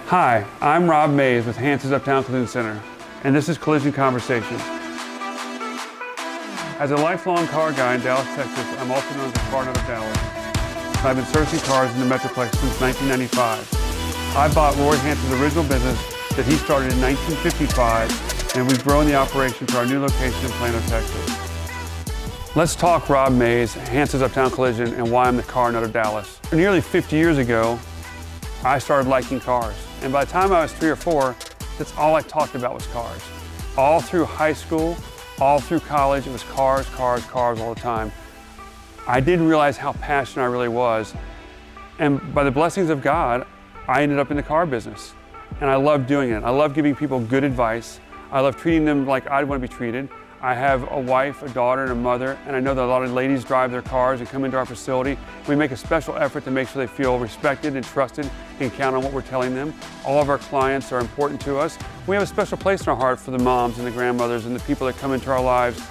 Hi, I'm Rob Mays with Hance's Uptown Collision Center, and this is Collision Conversations. As a lifelong car guy in Dallas, Texas, I'm also known as the car nut of Dallas. I've been servicing cars in the Metroplex since 1995. I bought Roy Hance's original business that he started in 1955, and we've grown the operation to our new location in Plano, Texas. Let's talk Rob Mays, Hance's Uptown Collision, and why I'm the car nut of Dallas. Nearly 50 years ago, I started liking cars. And by the time I was 3 or 4, that's all I talked about was cars. All through high school, all through college, it was cars, cars, cars all the time. I didn't realize how passionate I really was. And by the blessings of God, I ended up in the car business. And I love doing it. I love giving people good advice. I love treating them like I'd want to be treated. I have a wife, a daughter, and a mother, and I know that a lot of ladies drive their cars and come into our facility. We make a special effort to make sure they feel respected and trusted and count on what we're telling them. All of our clients are important to us. We have a special place in our heart for the moms and the grandmothers and the people that come into our lives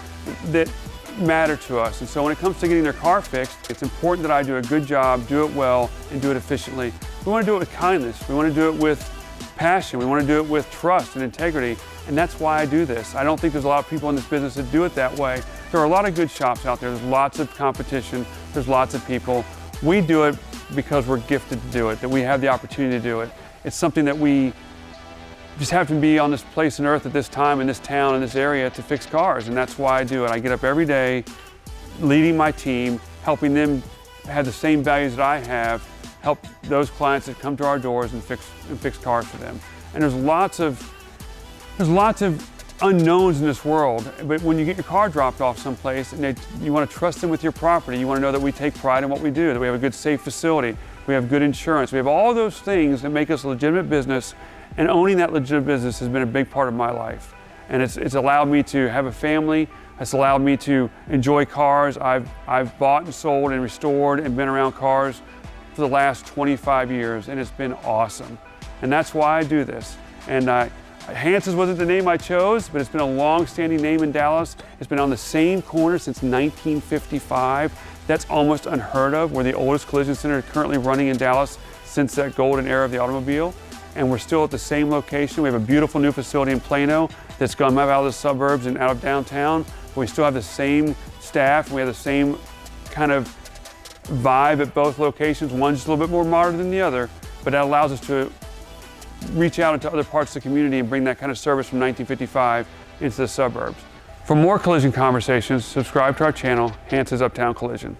that matter to us. And so when it comes to getting their car fixed, it's important that I do a good job, do it well, and do it efficiently. We want to do it with kindness. We want to do it with passion. We want to do it with trust and integrity. And that's why I do this. I don't think there's a lot of people in this business that do it that way. There are a lot of good shops out there. There's lots of competition. There's lots of people. We do it because we're gifted to do it, that we have the opportunity to do it. It's something that we just have to be on this place on earth at this time, in this town, in this area to fix cars. And that's why I do it. I get up every day, leading my team, helping them have the same values that I have, help those clients that come to our doors and fix cars for them. And there's lots of unknowns in this world, but when you get your car dropped off someplace and you want to trust them with your property, you want to know that we take pride in what we do, that we have a good, safe facility, we have good insurance, we have all those things that make us a legitimate business, and owning that legitimate business has been a big part of my life. And it's allowed me to have a family, it's allowed me to enjoy cars. I've bought and sold and restored and been around cars for the last 25 years, and it's been awesome. And that's why I do this. And Hance's wasn't the name I chose, but it's been a long-standing name in Dallas. It's been on the same corner since 1955. That's almost unheard of. We're the oldest collision center currently running in Dallas since that golden era of the automobile. And we're still at the same location. We have a beautiful new facility in Plano that's gone out of the suburbs and out of downtown. But we still have the same staff. We have the same kind of vibe at both locations. One's just a little bit more modern than the other, but that allows us to reach out into other parts of the community and bring that kind of service from 1955 into the suburbs. For more collision conversations, subscribe to our channel, Hance's Uptown Collision.